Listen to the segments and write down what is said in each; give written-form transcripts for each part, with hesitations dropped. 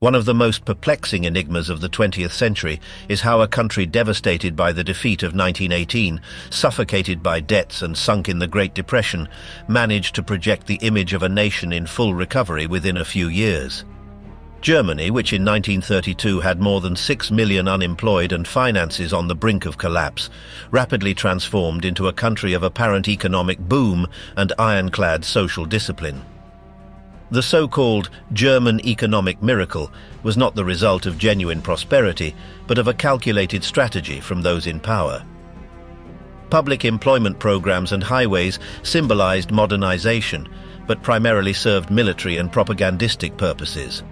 One of the most perplexing enigmas of the 20th century is how a country devastated by the defeat of 1918, suffocated by debts and sunk in the Great Depression, managed to project the image of a nation in full recovery within a few years. Germany, which in 1932 had more than 6 million unemployed and finances on the brink of collapse, rapidly transformed into a country of apparent economic boom and ironclad social discipline. The so-called German economic miracle was not the result of genuine prosperity, but of a calculated strategy from those in power. Public employment programs and highways symbolized modernization, but primarily served military and propagandistic purposes.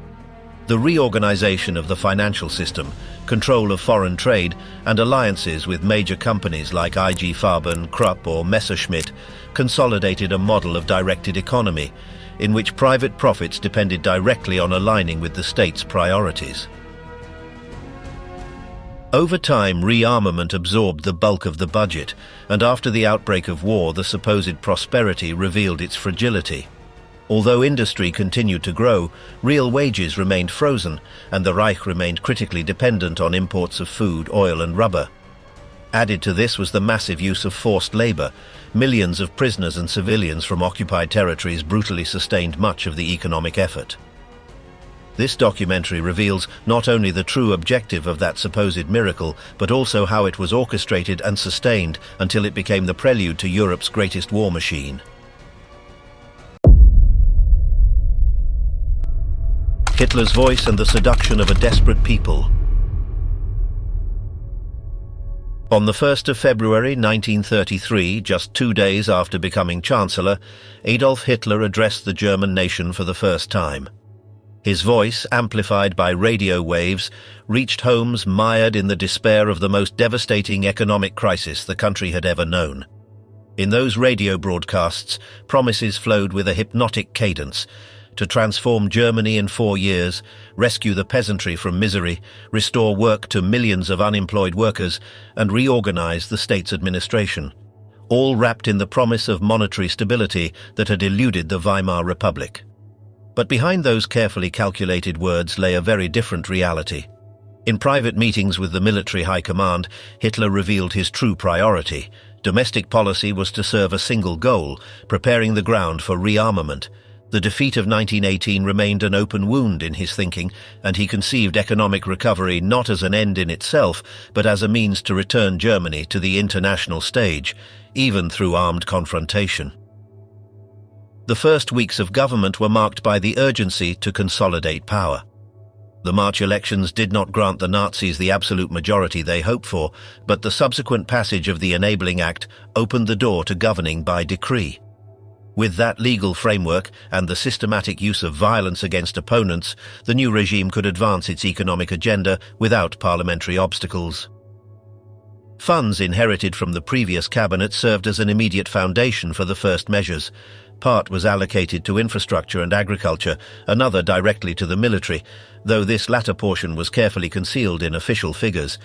The reorganization of the financial system, control of foreign trade, and alliances with major companies like IG Farben, Krupp or Messerschmitt consolidated a model of directed economy, in which private profits depended directly on aligning with the state's priorities. Over time, rearmament absorbed the bulk of the budget, and after the outbreak of war, the supposed prosperity revealed its fragility. Although industry continued to grow, real wages remained frozen, and the Reich remained critically dependent on imports of food, oil and rubber. Added to this was the massive use of forced labor. Millions of prisoners and civilians from occupied territories brutally sustained much of the economic effort. This documentary reveals not only the true objective of that supposed miracle, but also how it was orchestrated and sustained until it became the prelude to Europe's greatest war machine. Hitler's voice and the seduction of a desperate people. On the 1st of February 1933, just 2 days after becoming Chancellor, Adolf Hitler addressed the German nation for the first time. His voice, amplified by radio waves, reached homes mired in the despair of the most devastating economic crisis the country had ever known. In those radio broadcasts, promises flowed with a hypnotic cadence: to transform Germany in 4 years, rescue the peasantry from misery, restore work to millions of unemployed workers, and reorganize the state's administration, all wrapped in the promise of monetary stability that had eluded the Weimar Republic. But behind those carefully calculated words lay a very different reality. In private meetings with the military high command, Hitler revealed his true priority. Domestic policy was to serve a single goal: preparing the ground for rearmament. The defeat of 1918 remained an open wound in his thinking, and he conceived economic recovery not as an end in itself, but as a means to return Germany to the international stage, even through armed confrontation. The first weeks of government were marked by the urgency to consolidate power. The March elections did not grant the Nazis the absolute majority they hoped for, but the subsequent passage of the Enabling Act opened the door to governing by decree. With that legal framework and the systematic use of violence against opponents, the new regime could advance its economic agenda without parliamentary obstacles. Funds inherited from the previous cabinet served as an immediate foundation for the first measures. Part was allocated to infrastructure and agriculture, another directly to the military, though this latter portion was carefully concealed in official figures.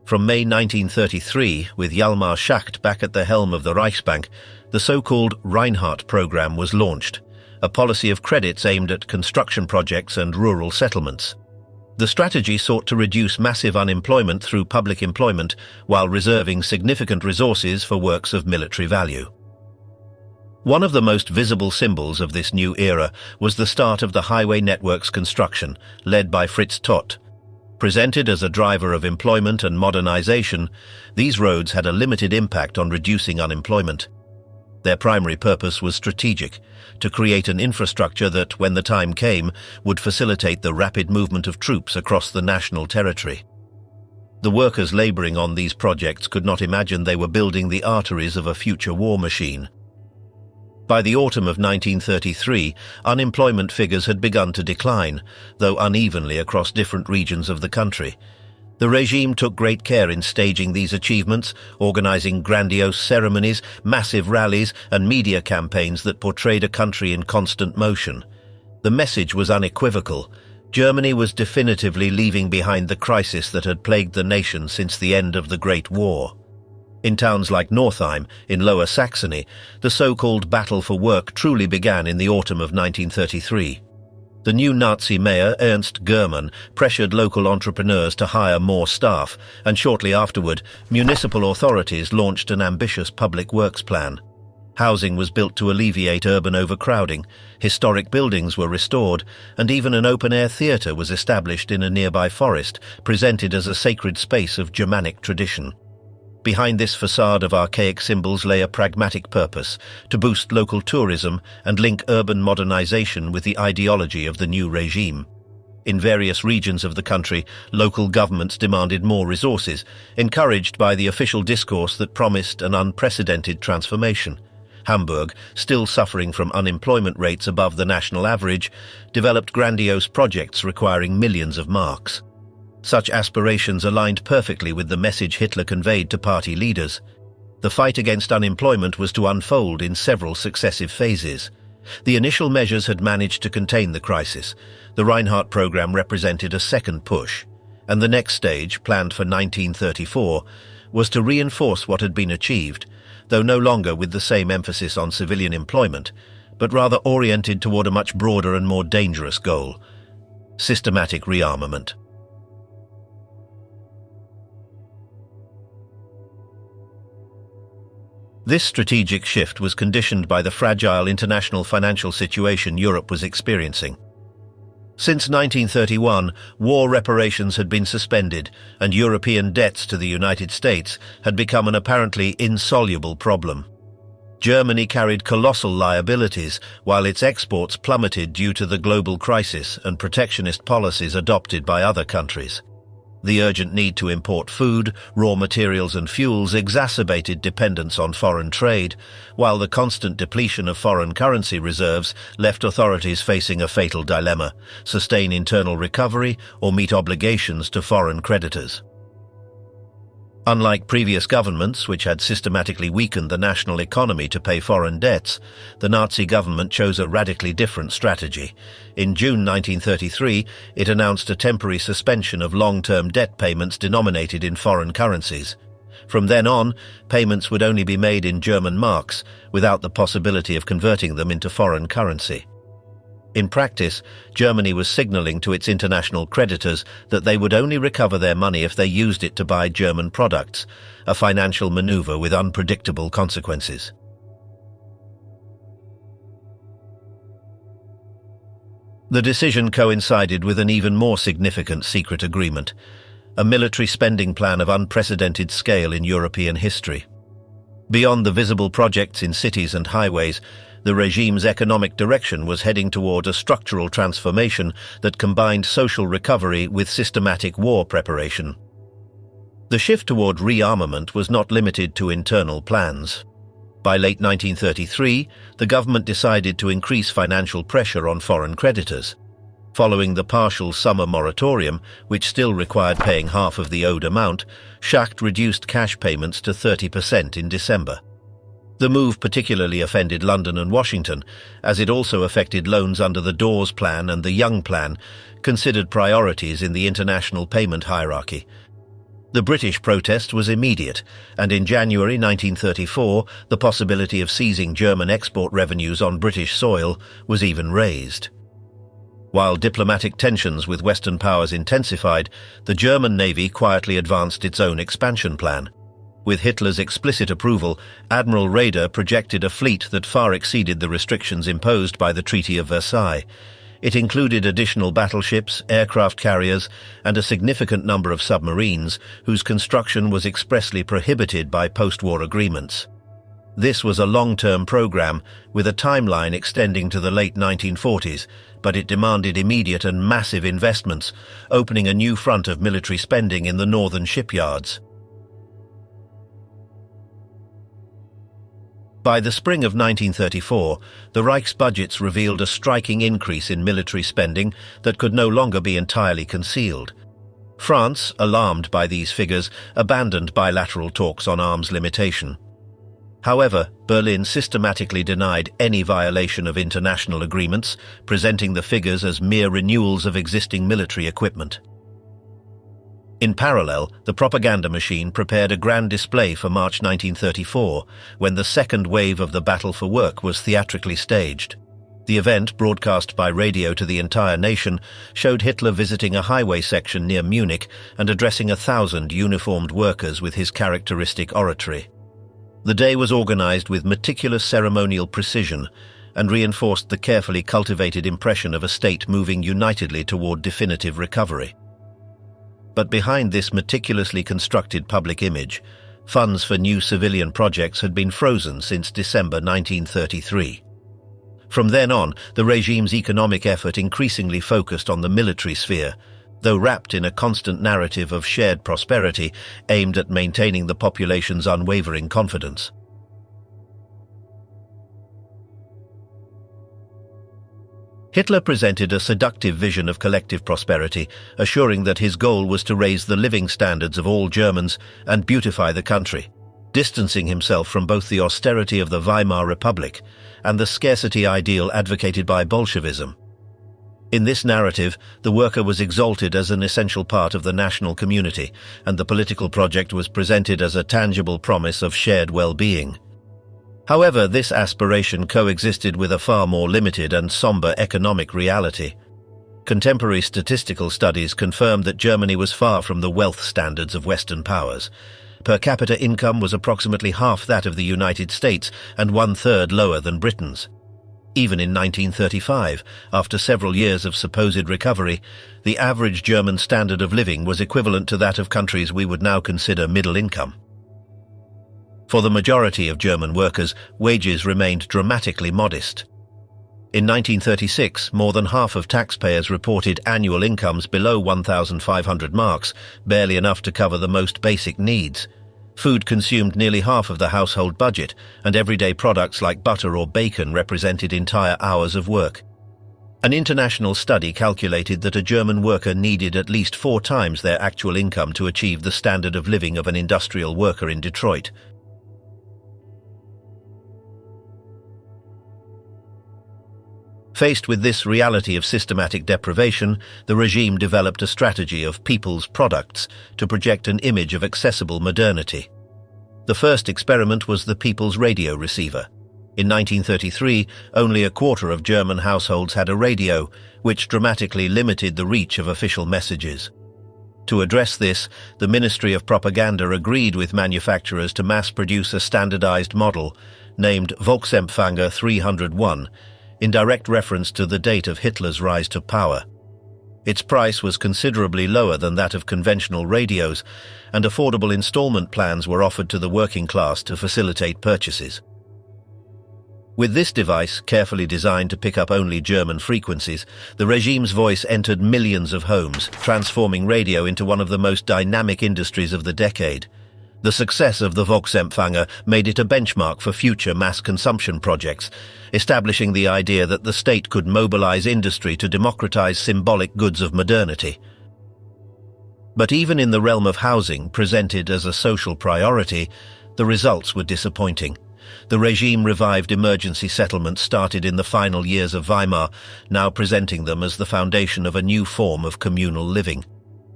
From May 1933, with Hjalmar Schacht back at the helm of the Reichsbank, the so-called Reinhardt program was launched, a policy of credits aimed at construction projects and rural settlements. The strategy sought to reduce massive unemployment through public employment while reserving significant resources for works of military value. One of the most visible symbols of this new era was the start of the highway network's construction, led by Fritz Todt. Presented as a driver of employment and modernization, these roads had a limited impact on reducing unemployment. Their primary purpose was strategic: to create an infrastructure that, when the time came, would facilitate the rapid movement of troops across the national territory. The workers laboring on these projects could not imagine they were building the arteries of a future war machine. By the autumn of 1933, unemployment figures had begun to decline, though unevenly across different regions of the country. The regime took great care in staging these achievements, organizing grandiose ceremonies, massive rallies, and media campaigns that portrayed a country in constant motion. The message was unequivocal: Germany was definitively leaving behind the crisis that had plagued the nation since the end of the Great War. In towns like Northeim, in Lower Saxony, the so-called battle for work truly began in the autumn of 1933. The new Nazi mayor, Ernst German, pressured local entrepreneurs to hire more staff, and shortly afterward, municipal authorities launched an ambitious public works plan. Housing was built to alleviate urban overcrowding, historic buildings were restored, and even an open-air theatre was established in a nearby forest, presented as a sacred space of Germanic tradition. Behind this facade of archaic symbols lay a pragmatic purpose, to boost local tourism and link urban modernization with the ideology of the new regime. In various regions of the country, local governments demanded more resources, encouraged by the official discourse that promised an unprecedented transformation. Hamburg, still suffering from unemployment rates above the national average, developed grandiose projects requiring millions of marks. Such aspirations aligned perfectly with the message Hitler conveyed to party leaders. The fight against unemployment was to unfold in several successive phases. The initial measures had managed to contain the crisis. The Reinhardt program represented a second push, and the next stage, planned for 1934, was to reinforce what had been achieved, though no longer with the same emphasis on civilian employment, but rather oriented toward a much broader and more dangerous goal: systematic rearmament. This strategic shift was conditioned by the fragile international financial situation Europe was experiencing. Since 1931, war reparations had been suspended, and European debts to the United States had become an apparently insoluble problem. Germany carried colossal liabilities, while its exports plummeted due to the global crisis and protectionist policies adopted by other countries. The urgent need to import food, raw materials and fuels exacerbated dependence on foreign trade, while the constant depletion of foreign currency reserves left authorities facing a fatal dilemma: sustain internal recovery or meet obligations to foreign creditors. Unlike previous governments, which had systematically weakened the national economy to pay foreign debts, the Nazi government chose a radically different strategy. In June 1933, it announced a temporary suspension of long-term debt payments denominated in foreign currencies. From then on, payments would only be made in German marks, without the possibility of converting them into foreign currency. In practice, Germany was signaling to its international creditors that they would only recover their money if they used it to buy German products, a financial maneuver with unpredictable consequences. The decision coincided with an even more significant secret agreement, a military spending plan of unprecedented scale in European history. Beyond the visible projects in cities and highways, the regime's economic direction was heading toward a structural transformation that combined social recovery with systematic war preparation. The shift toward rearmament was not limited to internal plans. By late 1933, the government decided to increase financial pressure on foreign creditors. Following the partial summer moratorium, which still required paying half of the owed amount, Schacht reduced cash payments to 30% in December. The move particularly offended London and Washington, as it also affected loans under the Dawes Plan and the Young Plan, considered priorities in the international payment hierarchy. The British protest was immediate, and in January 1934, the possibility of seizing German export revenues on British soil was even raised. While diplomatic tensions with Western powers intensified, the German Navy quietly advanced its own expansion plan. With Hitler's explicit approval, Admiral Raeder projected a fleet that far exceeded the restrictions imposed by the Treaty of Versailles. It included additional battleships, aircraft carriers, and a significant number of submarines, whose construction was expressly prohibited by post-war agreements. This was a long-term program, with a timeline extending to the late 1940s, but it demanded immediate and massive investments, opening a new front of military spending in the northern shipyards. By the spring of 1934, the Reich's budgets revealed a striking increase in military spending that could no longer be entirely concealed. France, alarmed by these figures, abandoned bilateral talks on arms limitation. However, Berlin systematically denied any violation of international agreements, presenting the figures as mere renewals of existing military equipment. In parallel, the propaganda machine prepared a grand display for March 1934, when the second wave of the battle for work was theatrically staged. The event, broadcast by radio to the entire nation, showed Hitler visiting a highway section near Munich and addressing 1,000 uniformed workers with his characteristic oratory. The day was organized with meticulous ceremonial precision and reinforced the carefully cultivated impression of a state moving unitedly toward definitive recovery. But behind this meticulously constructed public image, funds for new civilian projects had been frozen since December 1933. From then on, the regime's economic effort increasingly focused on the military sphere, though wrapped in a constant narrative of shared prosperity aimed at maintaining the population's unwavering confidence. Hitler presented a seductive vision of collective prosperity, assuring that his goal was to raise the living standards of all Germans and beautify the country, distancing himself from both the austerity of the Weimar Republic and the scarcity ideal advocated by Bolshevism. In this narrative, the worker was exalted as an essential part of the national community, and the political project was presented as a tangible promise of shared well-being. However, this aspiration coexisted with a far more limited and somber economic reality. Contemporary statistical studies confirmed that Germany was far from the wealth standards of Western powers. Per capita income was approximately half that of the United States and 1/3 lower than Britain's. Even in 1935, after several years of supposed recovery, the average German standard of living was equivalent to that of countries we would now consider middle income. For the majority of German workers, wages remained dramatically modest. In 1936, more than half of taxpayers reported annual incomes below 1,500 marks, barely enough to cover the most basic needs. Food consumed nearly half of the household budget, and everyday products like butter or bacon represented entire hours of work. An international study calculated that a German worker needed at least 4 times their actual income to achieve the standard of living of an industrial worker in Detroit. Faced with this reality of systematic deprivation, the regime developed a strategy of people's products to project an image of accessible modernity. The first experiment was the people's radio receiver. In 1933, only a quarter of German households had a radio, which dramatically limited the reach of official messages. To address this, the Ministry of Propaganda agreed with manufacturers to mass-produce a standardized model, named Volksempfänger 301, in direct reference to the date of Hitler's rise to power. Its price was considerably lower than that of conventional radios, and affordable installment plans were offered to the working class to facilitate purchases. With this device, carefully designed to pick up only German frequencies, the regime's voice entered millions of homes, transforming radio into one of the most dynamic industries of the decade. The success of the Volksempfänger made it a benchmark for future mass consumption projects, establishing the idea that the state could mobilize industry to democratize symbolic goods of modernity. But even in the realm of housing, presented as a social priority, the results were disappointing. The regime revived emergency settlements started in the final years of Weimar, now presenting them as the foundation of a new form of communal living.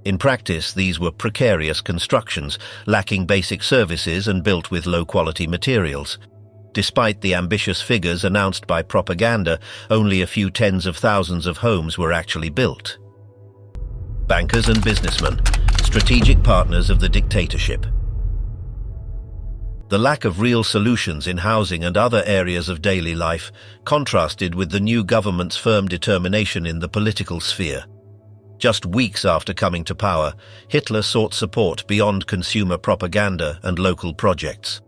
In practice, these were precarious constructions, lacking basic services and built with low-quality materials. Despite the ambitious figures announced by propaganda, only a few tens of thousands of homes were actually built. Bankers and businessmen, strategic partners of the dictatorship. The lack of real solutions in housing and other areas of daily life contrasted with the new government's firm determination in the political sphere. Just weeks after coming to power, Hitler sought support beyond consumer propaganda and local projects.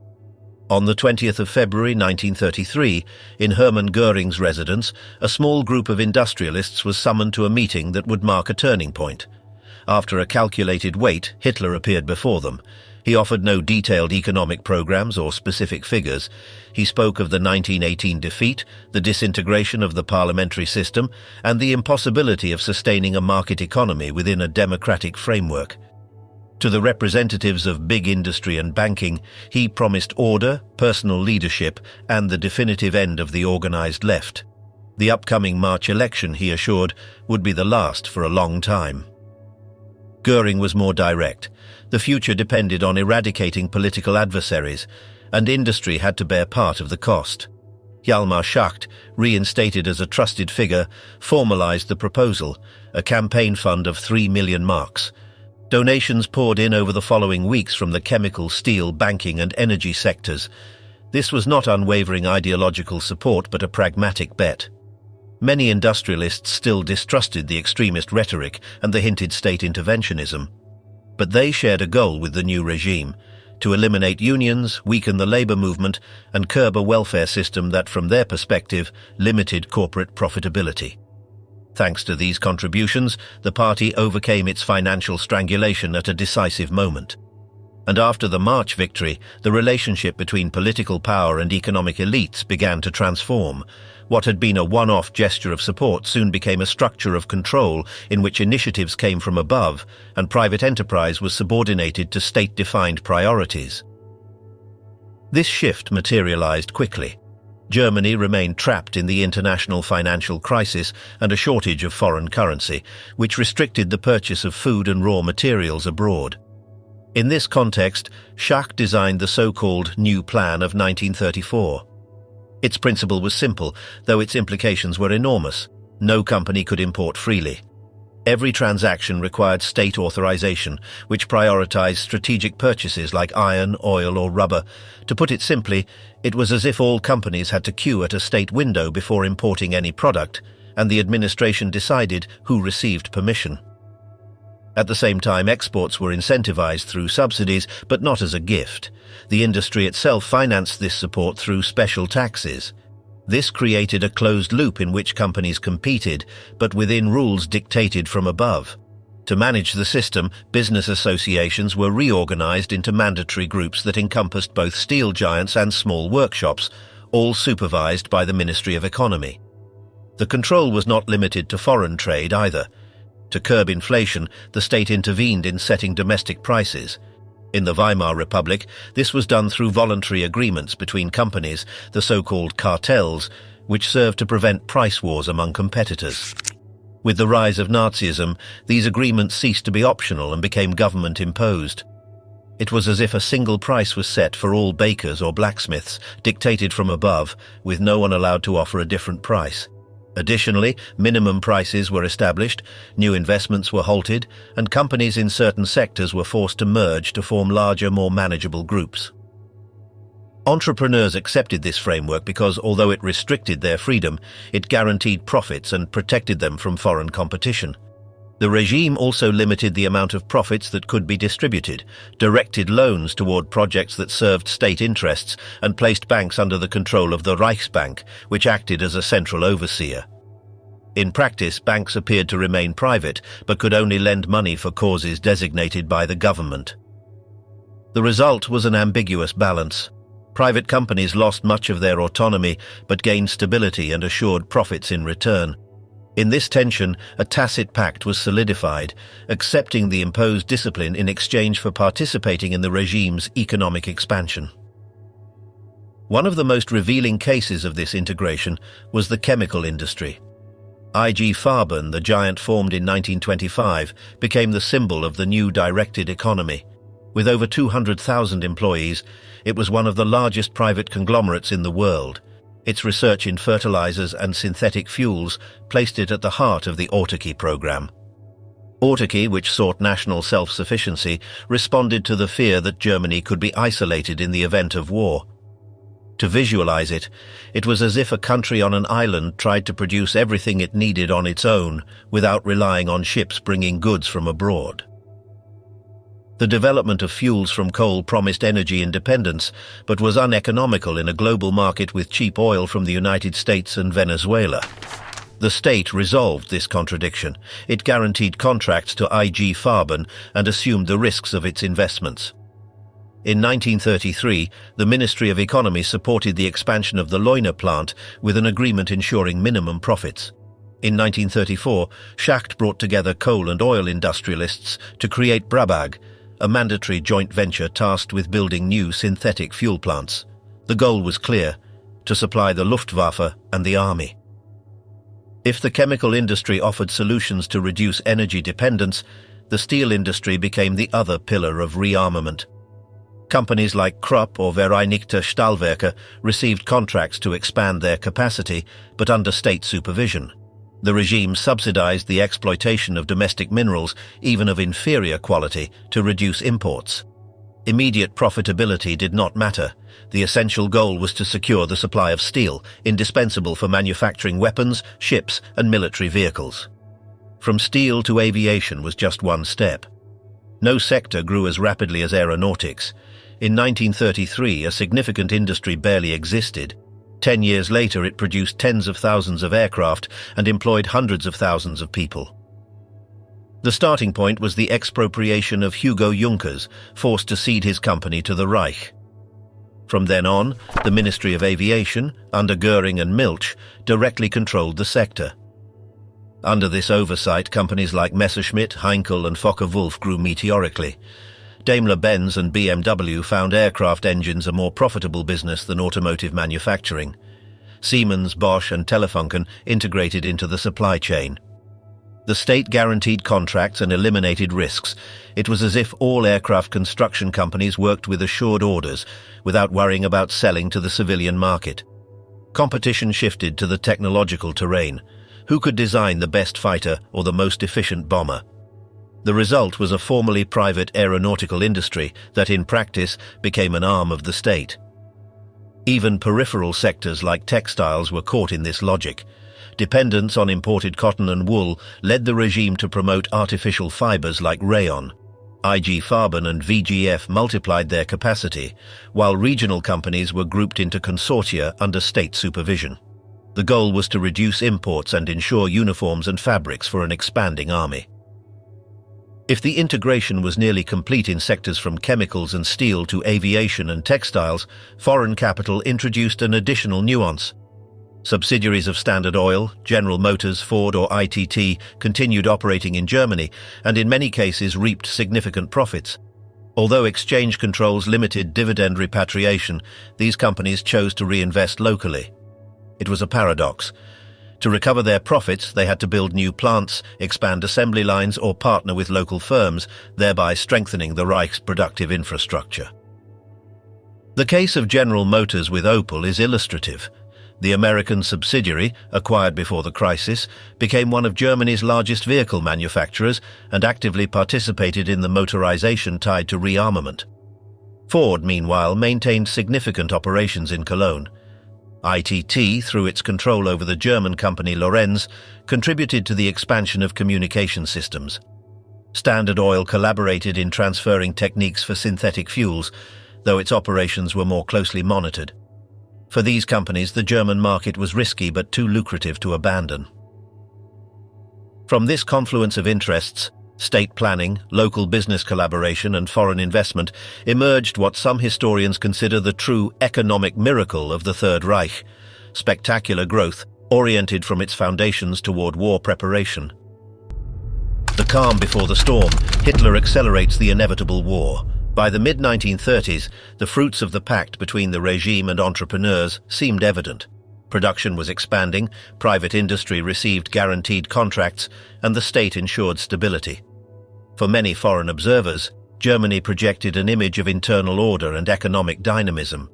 On the 20th of February 1933, in Hermann Göring's residence, a small group of industrialists was summoned to a meeting that would mark a turning point. After a calculated wait, Hitler appeared before them. He offered no detailed economic programs or specific figures. He spoke of the 1918 defeat, the disintegration of the parliamentary system, and the impossibility of sustaining a market economy within a democratic framework. To the representatives of big industry and banking, he promised order, personal leadership, and the definitive end of the organized left. The upcoming March election, he assured, would be the last for a long time. Göring was more direct. The future depended on eradicating political adversaries, and industry had to bear part of the cost. Hjalmar Schacht, reinstated as a trusted figure, formalized the proposal, a campaign fund of 3 million marks. Donations poured in over the following weeks from the chemical, steel, banking and energy sectors. This was not unwavering ideological support, but a pragmatic bet. Many industrialists still distrusted the extremist rhetoric and the hinted state interventionism. But they shared a goal with the new regime: to eliminate unions, weaken the labor movement, and curb a welfare system that, from their perspective, limited corporate profitability. Thanks to these contributions, the party overcame its financial strangulation at a decisive moment. And after the March victory, the relationship between political power and economic elites began to transform. What had been a one-off gesture of support soon became a structure of control in which initiatives came from above and private enterprise was subordinated to state-defined priorities. This shift materialized quickly. Germany remained trapped in the international financial crisis and a shortage of foreign currency, which restricted the purchase of food and raw materials abroad. In this context, Schacht designed the so-called New Plan of 1934. Its principle was simple, though its implications were enormous. No company could import freely. Every transaction required state authorization, which prioritized strategic purchases like iron, oil, or rubber. To put it simply, it was as if all companies had to queue at a state window before importing any product, and the administration decided who received permission. At the same time, exports were incentivized through subsidies, but not as a gift. The industry itself financed this support through special taxes. This created a closed loop in which companies competed, but within rules dictated from above. To manage the system, business associations were reorganized into mandatory groups that encompassed both steel giants and small workshops, all supervised by the Ministry of Economy. The control was not limited to foreign trade either. To curb inflation, the state intervened in setting domestic prices. In the Weimar Republic, this was done through voluntary agreements between companies, the so-called cartels, which served to prevent price wars among competitors. With the rise of Nazism, these agreements ceased to be optional and became government-imposed. It was as if a single price was set for all bakers or blacksmiths, dictated from above, with no one allowed to offer a different price. Additionally, minimum prices were established, new investments were halted, and companies in certain sectors were forced to merge to form larger, more manageable groups. Entrepreneurs accepted this framework because, although it restricted their freedom, it guaranteed profits and protected them from foreign competition. The regime also limited the amount of profits that could be distributed, directed loans toward projects that served state interests, and placed banks under the control of the Reichsbank, which acted as a central overseer. In practice, banks appeared to remain private, but could only lend money for causes designated by the government. The result was an ambiguous balance. Private companies lost much of their autonomy, but gained stability and assured profits in return. In this tension, a tacit pact was solidified, accepting the imposed discipline in exchange for participating in the regime's economic expansion. One of the most revealing cases of this integration was the chemical industry. IG Farben, the giant formed in 1925, became the symbol of the new directed economy. With over 200,000 employees, it was one of the largest private conglomerates in the world. Its research in fertilizers and synthetic fuels placed it at the heart of the autarky program. Autarky, which sought national self-sufficiency, responded to the fear that Germany could be isolated in the event of war. To visualize it, it was as if a country on an island tried to produce everything it needed on its own without relying on ships bringing goods from abroad. The development of fuels from coal promised energy independence, but was uneconomical in a global market with cheap oil from the United States and Venezuela. The state resolved this contradiction. It guaranteed contracts to IG Farben and assumed the risks of its investments. In 1933, the Ministry of Economy supported the expansion of the Leuna plant with an agreement ensuring minimum profits. In 1934, Schacht brought together coal and oil industrialists to create Brabag, a mandatory joint venture tasked with building new synthetic fuel plants. The goal was clear: to supply the Luftwaffe and the army. If the chemical industry offered solutions to reduce energy dependence, the steel industry became the other pillar of rearmament. Companies like Krupp or Vereinigte Stahlwerke received contracts to expand their capacity, but under state supervision. The regime subsidized the exploitation of domestic minerals, even of inferior quality, to reduce imports. Immediate profitability did not matter. The essential goal was to secure the supply of steel, indispensable for manufacturing weapons, ships, and military vehicles. From steel to aviation was just one step. No sector grew as rapidly as aeronautics. In 1933, a significant industry barely existed. 10 years later, it produced tens of thousands of aircraft and employed hundreds of thousands of people. The starting point was the expropriation of Hugo Junkers, forced to cede his company to the Reich. From then on, the Ministry of Aviation, under Goering and Milch, directly controlled the sector. Under this oversight, companies like Messerschmitt, Heinkel and Focke-Wulf grew meteorically. Daimler-Benz and BMW found aircraft engines a more profitable business than automotive manufacturing. Siemens, Bosch and Telefunken integrated into the supply chain. The state guaranteed contracts and eliminated risks. It was as if all aircraft construction companies worked with assured orders, without worrying about selling to the civilian market. Competition shifted to the technological terrain. Who could design the best fighter or the most efficient bomber? The result was a formerly private aeronautical industry that in practice became an arm of the state. Even peripheral sectors like textiles were caught in this logic. Dependence on imported cotton and wool led the regime to promote artificial fibers like rayon. IG Farben and VGF multiplied their capacity, while regional companies were grouped into consortia under state supervision. The goal was to reduce imports and ensure uniforms and fabrics for an expanding army. If the integration was nearly complete in sectors from chemicals and steel to aviation and textiles, foreign capital introduced an additional nuance. Subsidiaries of Standard Oil, General Motors, Ford or ITT continued operating in Germany and in many cases reaped significant profits. Although exchange controls limited dividend repatriation, these companies chose to reinvest locally. It was a paradox. To recover their profits, they had to build new plants, expand assembly lines, or partner with local firms, thereby strengthening the Reich's productive infrastructure. The case of General Motors with Opel is illustrative. The American subsidiary, acquired before the crisis, became one of Germany's largest vehicle manufacturers and actively participated in the motorization tied to rearmament. Ford, meanwhile, maintained significant operations in Cologne. ITT, through its control over the German company Lorenz, contributed to the expansion of communication systems. Standard Oil collaborated in transferring techniques for synthetic fuels, though its operations were more closely monitored. For these companies, the German market was risky but too lucrative to abandon. From this confluence of interests, state planning, local business collaboration and foreign investment, emerged what some historians consider the true economic miracle of the Third Reich: spectacular growth, oriented from its foundations toward war preparation. The calm before the storm, Hitler accelerates the inevitable war. By the mid-1930s, the fruits of the pact between the regime and entrepreneurs seemed evident. Production was expanding, private industry received guaranteed contracts, and the state ensured stability. For many foreign observers, Germany projected an image of internal order and economic dynamism.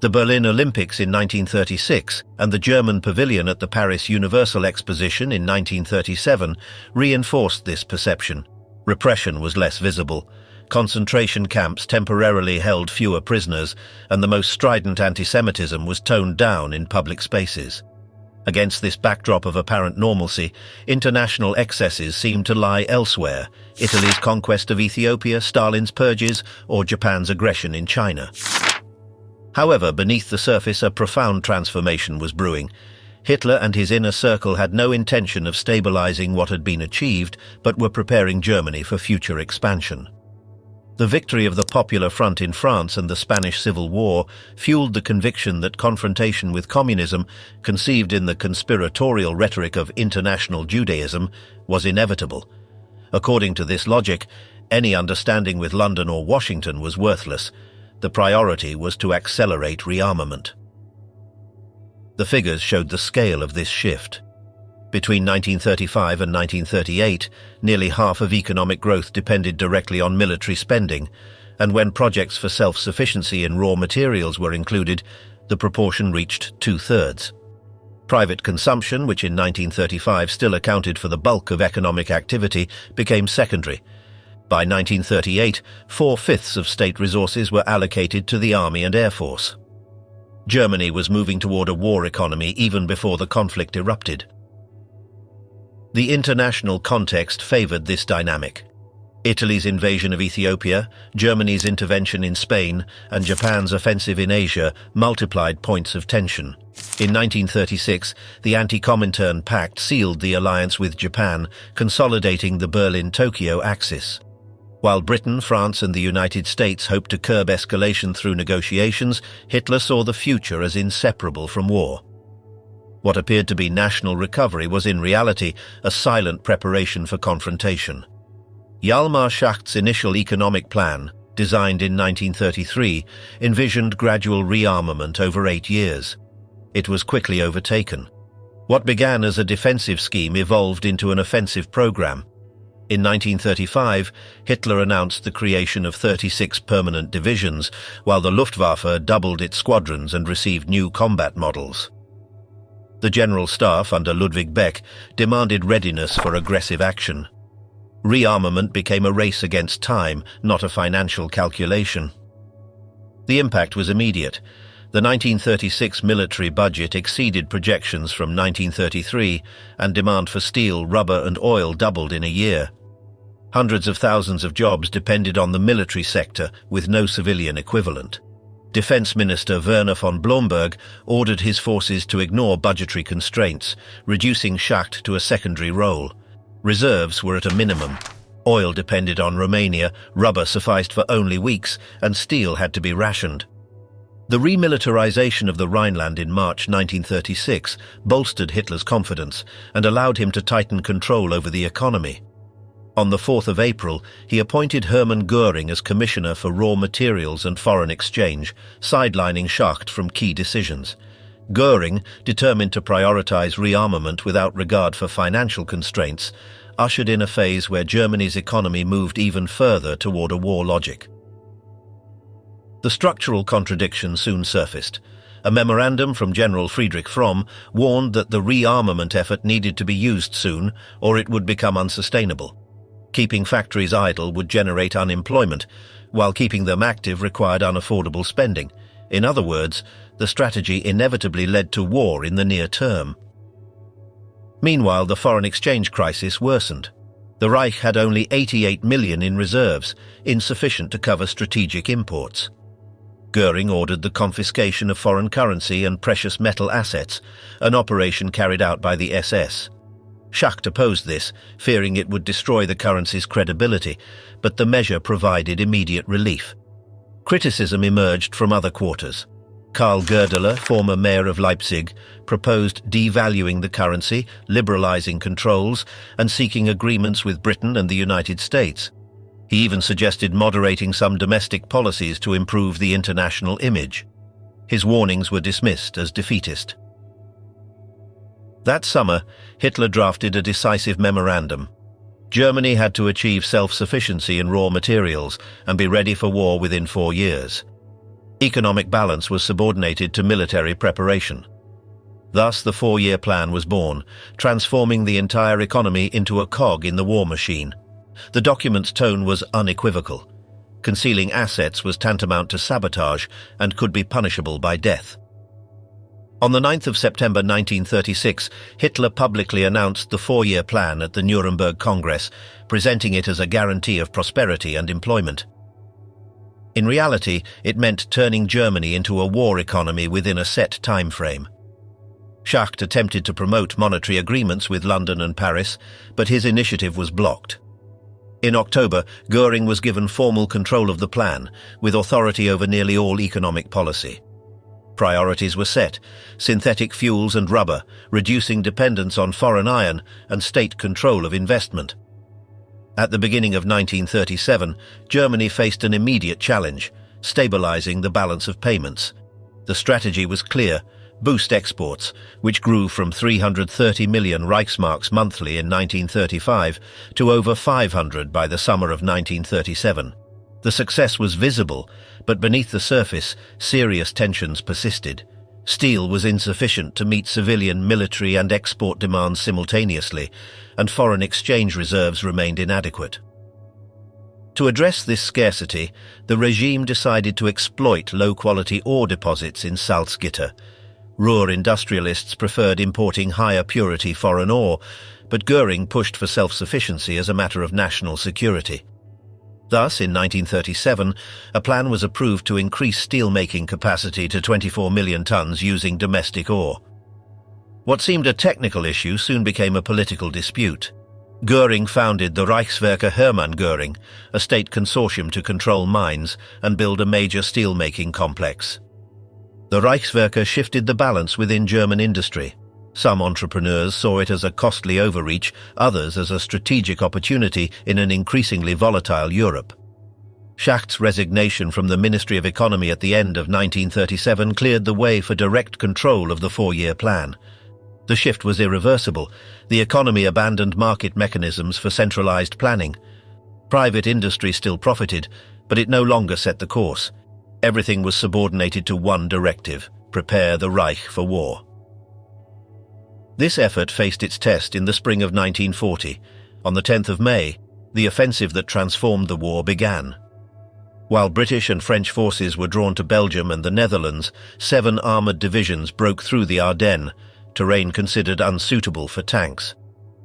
The Berlin Olympics in 1936 and the German pavilion at the Paris Universal Exposition in 1937 reinforced this perception. Repression was less visible. Concentration camps temporarily held fewer prisoners, and the most strident anti-Semitism was toned down in public spaces. Against this backdrop of apparent normalcy, international excesses seemed to lie elsewhere: Italy's conquest of Ethiopia, Stalin's purges, or Japan's aggression in China. However, beneath the surface, a profound transformation was brewing. Hitler and his inner circle had no intention of stabilizing what had been achieved, but were preparing Germany for future expansion. The victory of the Popular Front in France and the Spanish Civil War fueled the conviction that confrontation with communism, conceived in the conspiratorial rhetoric of international Judaism, was inevitable. According to this logic, any understanding with London or Washington was worthless. The priority was to accelerate rearmament. The figures showed the scale of this shift. Between 1935 and 1938, nearly half of economic growth depended directly on military spending. and when projects for self-sufficiency in raw materials were included, the proportion reached 2/3. Private consumption, which in 1935 still accounted for the bulk of economic activity, became secondary. By 1938, 4/5 of state resources were allocated to the Army and Air Force. Germany was moving toward a war economy even before the conflict erupted. The international context favored this dynamic. Italy's invasion of Ethiopia, Germany's intervention in Spain, and Japan's offensive in Asia multiplied points of tension. In 1936, the anti-Comintern Pact sealed the alliance with Japan, consolidating the Berlin-Tokyo axis. While Britain, France, and the United States hoped to curb escalation through negotiations, Hitler saw the future as inseparable from war. What appeared to be national recovery was in reality a silent preparation for confrontation. Hjalmar Schacht's initial economic plan, designed in 1933, envisioned gradual rearmament over 8 years. It was quickly overtaken. What began as a defensive scheme evolved into an offensive program. In 1935, Hitler announced the creation of 36 permanent divisions, while the Luftwaffe doubled its squadrons and received new combat models. The General Staff under Ludwig Beck demanded readiness for aggressive action. Rearmament became a race against time, not a financial calculation. The impact was immediate. The 1936 military budget exceeded projections from 1933, and demand for steel, rubber, and oil doubled in a year. Hundreds of thousands of jobs depended on the military sector, with no civilian equivalent. Defense Minister Werner von Blomberg ordered his forces to ignore budgetary constraints, reducing Schacht to a secondary role. Reserves were at a minimum. Oil depended on Romania, rubber sufficed for only weeks, and steel had to be rationed. The remilitarization of the Rhineland in March 1936 bolstered Hitler's confidence and allowed him to tighten control over the economy. On the 4th of April, he appointed Hermann Göring as Commissioner for Raw Materials and Foreign Exchange, sidelining Schacht from key decisions. Göring, determined to prioritize rearmament without regard for financial constraints, ushered in a phase where Germany's economy moved even further toward a war logic. The structural contradiction soon surfaced. A memorandum from General Friedrich Fromm warned that the rearmament effort needed to be used soon, or it would become unsustainable. Keeping factories idle would generate unemployment, while keeping them active required unaffordable spending. In other words, the strategy inevitably led to war in the near term. Meanwhile, the foreign exchange crisis worsened. The Reich had only 88 million in reserves, insufficient to cover strategic imports. Göring ordered the confiscation of foreign currency and precious metal assets, an operation carried out by the SS. Schacht opposed this, fearing it would destroy the currency's credibility, but the measure provided immediate relief. Criticism emerged from other quarters. Karl Goerdeler, former mayor of Leipzig, proposed devaluing the currency, liberalizing controls, and seeking agreements with Britain and the United States. He even suggested moderating some domestic policies to improve the international image. His warnings were dismissed as defeatist. That summer, Hitler drafted a decisive memorandum. Germany had to achieve self-sufficiency in raw materials and be ready for war within 4 years. Economic balance was subordinated to military preparation. Thus, the 4-year plan was born, transforming the entire economy into a cog in the war machine. The document's tone was unequivocal. Concealing assets was tantamount to sabotage and could be punishable by death. On the 9th of September 1936, Hitler publicly announced the 4-year plan at the Nuremberg Congress, presenting it as a guarantee of prosperity and employment. In reality, it meant turning Germany into a war economy within a set time frame. Schacht attempted to promote monetary agreements with London and Paris, but his initiative was blocked. In October, Göring was given formal control of the plan, with authority over nearly all economic policy. Priorities were set: synthetic fuels and rubber, reducing dependence on foreign iron, and state control of investment. At the beginning of 1937, Germany faced an immediate challenge: stabilizing the balance of payments. The strategy was clear: boost exports, which grew from 330 million Reichsmarks monthly in 1935 to over 500 by the summer of 1937. The success was visible, but beneath the surface, serious tensions persisted. Steel was insufficient to meet civilian, military and export demands simultaneously, and foreign exchange reserves remained inadequate. To address this scarcity, the regime decided to exploit low-quality ore deposits in Salzgitter. Ruhr industrialists preferred importing higher-purity foreign ore, but Göring pushed for self-sufficiency as a matter of national security. Thus, in 1937, a plan was approved to increase steel-making capacity to 24 million tons using domestic ore. What seemed a technical issue soon became a political dispute. Göring founded the Reichswerke Hermann Göring, a state consortium to control mines and build a major steel-making complex. The Reichswerke shifted the balance within German industry. Some entrepreneurs saw it as a costly overreach, others as a strategic opportunity in an increasingly volatile Europe. Schacht's resignation from the Ministry of Economy at the end of 1937 cleared the way for direct control of the four-year plan. The shift was irreversible. The economy abandoned market mechanisms for centralized planning. Private industry still profited, but it no longer set the course. Everything was subordinated to one directive: prepare the Reich for war. This effort faced its test in the spring of 1940. On the 10th of May, the offensive that transformed the war began. While British and French forces were drawn to Belgium and the Netherlands, 7 armoured divisions broke through the Ardennes, terrain considered unsuitable for tanks.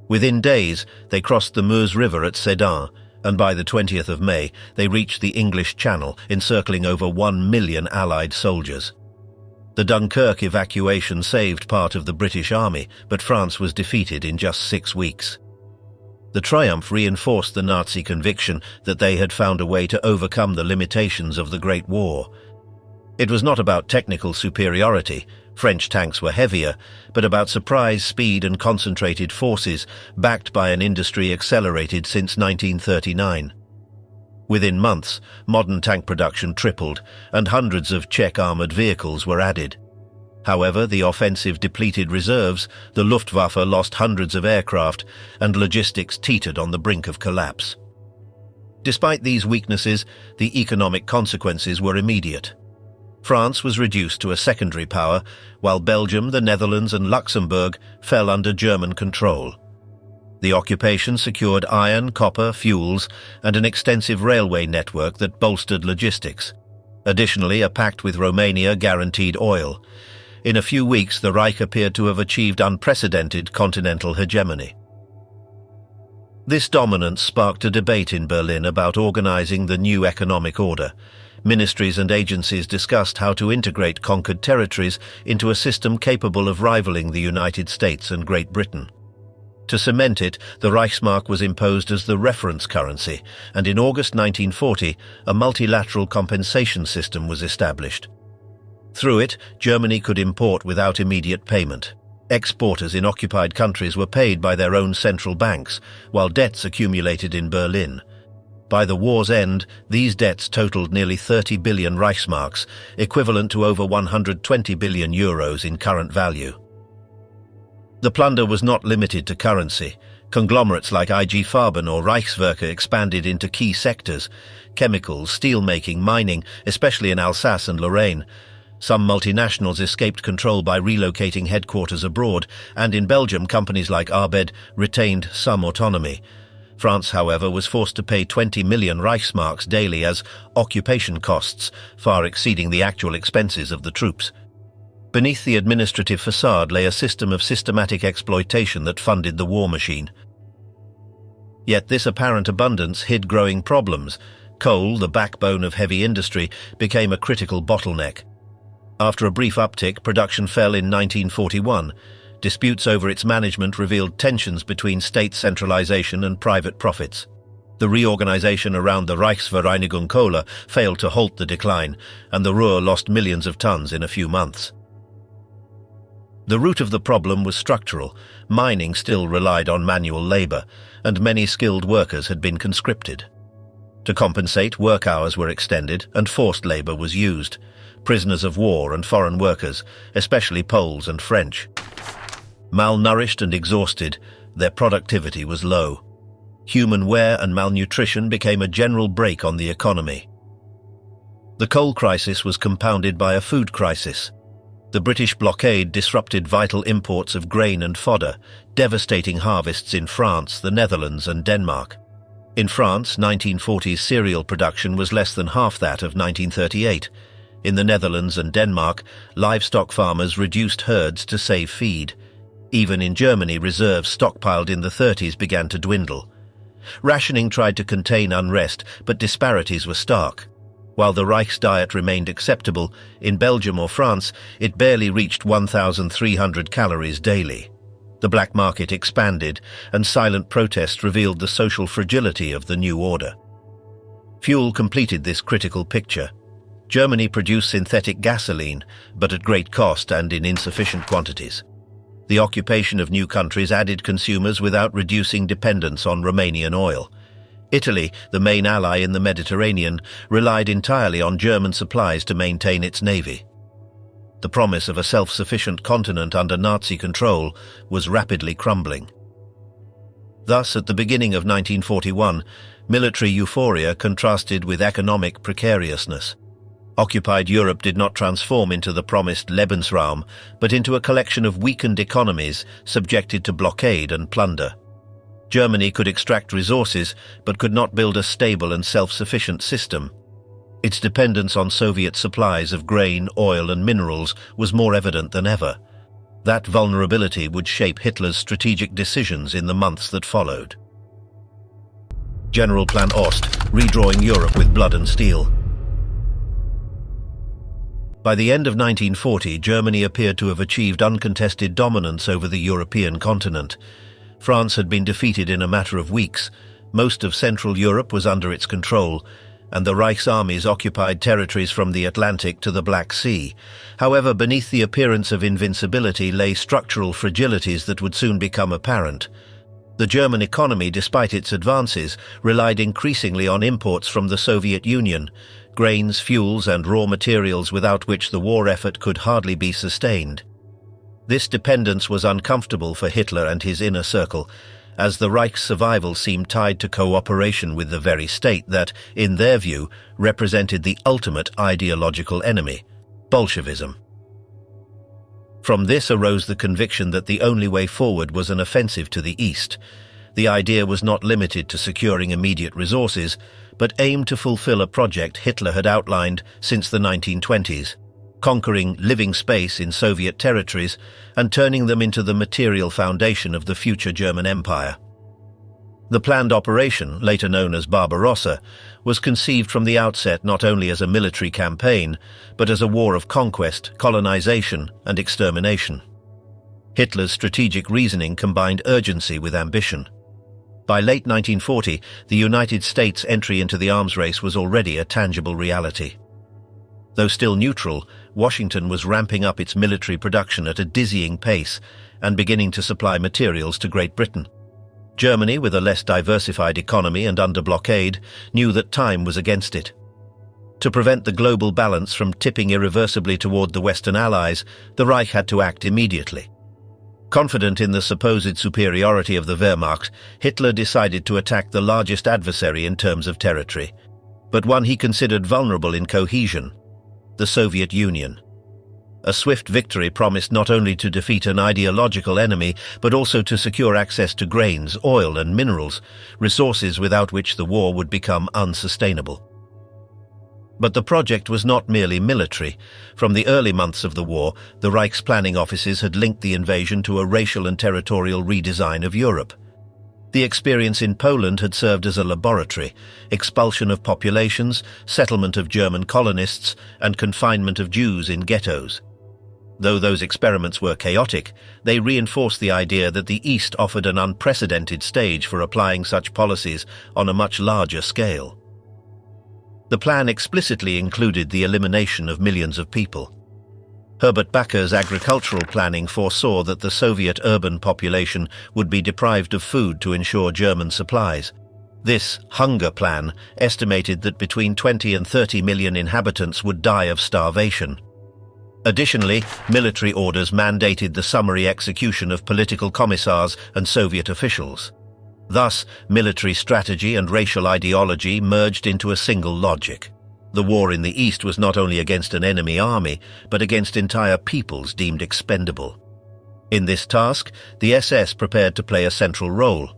Within days, they crossed the Meuse River at Sedan, and by the 20th of May, they reached the English Channel, encircling over 1 million Allied soldiers. The Dunkirk evacuation saved part of the British Army, but France was defeated in just 6 weeks. The triumph reinforced the Nazi conviction that they had found a way to overcome the limitations of the Great War. It was not about technical superiority, French tanks were heavier, but about surprise, speed and concentrated forces backed by an industry accelerated since 1939. Within months, modern tank production tripled, and hundreds of Czech armoured vehicles were added. However, the offensive depleted reserves, the Luftwaffe lost hundreds of aircraft, and logistics teetered on the brink of collapse. Despite these weaknesses, the economic consequences were immediate. France was reduced to a secondary power, while Belgium, the Netherlands and Luxembourg fell under German control. The occupation secured iron, copper, fuels, and an extensive railway network that bolstered logistics. Additionally, a pact with Romania guaranteed oil. In a few weeks, the Reich appeared to have achieved unprecedented continental hegemony. This dominance sparked a debate in Berlin about organizing the new economic order. Ministries and agencies discussed how to integrate conquered territories into a system capable of rivaling the United States and Great Britain. To cement it, the Reichsmark was imposed as the reference currency, and in August 1940, a multilateral compensation system was established. Through it, Germany could import without immediate payment. Exporters in occupied countries were paid by their own central banks, while debts accumulated in Berlin. By the war's end, these debts totaled nearly 30 billion Reichsmarks, equivalent to over 120 billion euros in current value. The plunder was not limited to currency. Conglomerates like IG Farben or Reichswerke expanded into key sectors: chemicals, steel-making, mining, especially in Alsace and Lorraine. Some multinationals escaped control by relocating headquarters abroad, and in Belgium companies like Arbed retained some autonomy. France, however, was forced to pay 20 million Reichsmarks daily as occupation costs, far exceeding the actual expenses of the troops. Beneath the administrative facade lay a system of systematic exploitation that funded the war machine. Yet this apparent abundance hid growing problems. Coal, the backbone of heavy industry, became a critical bottleneck. After a brief uptick, production fell in 1941. Disputes over its management revealed tensions between state centralization and private profits. The reorganization around the Reichsvereinigung Kohle failed to halt the decline, and the Ruhr lost millions of tons in a few months. The root of the problem was structural. Mining still relied on manual labor, and many skilled workers had been conscripted. To compensate, work hours were extended and forced labor was used. Prisoners of war and foreign workers, especially Poles and French. Malnourished and exhausted, their productivity was low. Human wear and malnutrition became a general brake on the economy. The coal crisis was compounded by a food crisis. The British blockade disrupted vital imports of grain and fodder, devastating harvests in France, the Netherlands, and Denmark. In France, 1940s cereal production was less than half that of 1938. In the Netherlands and Denmark, livestock farmers reduced herds to save feed. Even in Germany, reserves stockpiled in the 30s began to dwindle. Rationing tried to contain unrest, but disparities were stark. While the Reich's diet remained acceptable, in Belgium or France, it barely reached 1,300 calories daily. The black market expanded, and silent protest revealed the social fragility of the new order. Fuel completed this critical picture. Germany produced synthetic gasoline, but at great cost and in insufficient quantities. The occupation of new countries added consumers without reducing dependence on Romanian oil. Italy, the main ally in the Mediterranean, relied entirely on German supplies to maintain its navy. The promise of a self-sufficient continent under Nazi control was rapidly crumbling. Thus, at the beginning of 1941, military euphoria contrasted with economic precariousness. Occupied Europe did not transform into the promised Lebensraum, but into a collection of weakened economies subjected to blockade and plunder. Germany could extract resources, but could not build a stable and self-sufficient system. Its dependence on Soviet supplies of grain, oil, and minerals was more evident than ever. That vulnerability would shape Hitler's strategic decisions in the months that followed. General Plan Ost, redrawing Europe with blood and steel. By the end of 1940, Germany appeared to have achieved uncontested dominance over the European continent. France had been defeated in a matter of weeks. Most of Central Europe was under its control, and the Reich's armies occupied territories from the Atlantic to the Black Sea. However, beneath the appearance of invincibility lay structural fragilities that would soon become apparent. The German economy, despite its advances, relied increasingly on imports from the Soviet Union, grains, fuels, and raw materials without which the war effort could hardly be sustained. This dependence was uncomfortable for Hitler and his inner circle, as the Reich's survival seemed tied to cooperation with the very state that, in their view, represented the ultimate ideological enemy, Bolshevism. From this arose the conviction that the only way forward was an offensive to the east. The idea was not limited to securing immediate resources, but aimed to fulfill a project Hitler had outlined since the 1920s, conquering living space in Soviet territories and turning them into the material foundation of the future German Empire. The planned operation, later known as Barbarossa, was conceived from the outset not only as a military campaign, but as a war of conquest, colonization, and extermination. Hitler's strategic reasoning combined urgency with ambition. By late 1940, the United States' entry into the arms race was already a tangible reality. Though still neutral, Washington was ramping up its military production at a dizzying pace and beginning to supply materials to Great Britain. Germany, with a less diversified economy and under blockade, knew that time was against it. To prevent the global balance from tipping irreversibly toward the Western Allies, the Reich had to act immediately. Confident in the supposed superiority of the Wehrmacht, Hitler decided to attack the largest adversary in terms of territory, but one he considered vulnerable in cohesion: the Soviet Union. A swift victory promised not only to defeat an ideological enemy, but also to secure access to grains, oil, and minerals, resources without which the war would become unsustainable. But the project was not merely military. From the early months of the war, the Reich's planning offices had linked the invasion to a racial and territorial redesign of Europe. The experience in Poland had served as a laboratory: expulsion of populations, settlement of German colonists, and confinement of Jews in ghettos. Though those experiments were chaotic, they reinforced the idea that the East offered an unprecedented stage for applying such policies on a much larger scale. The plan explicitly included the elimination of millions of people. Herbert Backer's agricultural planning foresaw that the Soviet urban population would be deprived of food to ensure German supplies. This hunger plan estimated that between 20 and 30 million inhabitants would die of starvation. Additionally, military orders mandated the summary execution of political commissars and Soviet officials. Thus, military strategy and racial ideology merged into a single logic. The war in the East was not only against an enemy army, but against entire peoples deemed expendable. In this task, the SS prepared to play a central role.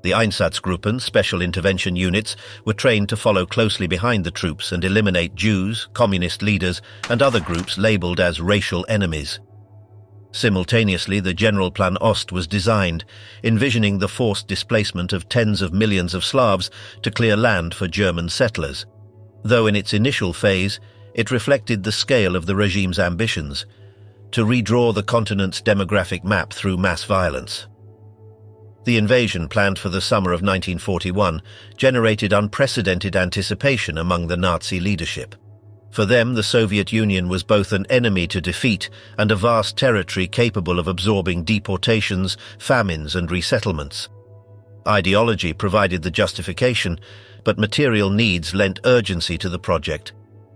The Einsatzgruppen, special intervention units, were trained to follow closely behind the troops and eliminate Jews, communist leaders, and other groups labeled as racial enemies. Simultaneously, the general Plan Ost was designed, envisioning the forced displacement of tens of millions of Slavs to clear land for German settlers. Though in its initial phase, it reflected the scale of the regime's ambitions to redraw the continent's demographic map through mass violence. The invasion planned for the summer of 1941 generated unprecedented anticipation among the Nazi leadership. For them, the Soviet Union was both an enemy to defeat and a vast territory capable of absorbing deportations, famines, and resettlements. Ideology provided the justification, but material needs lent urgency to the project.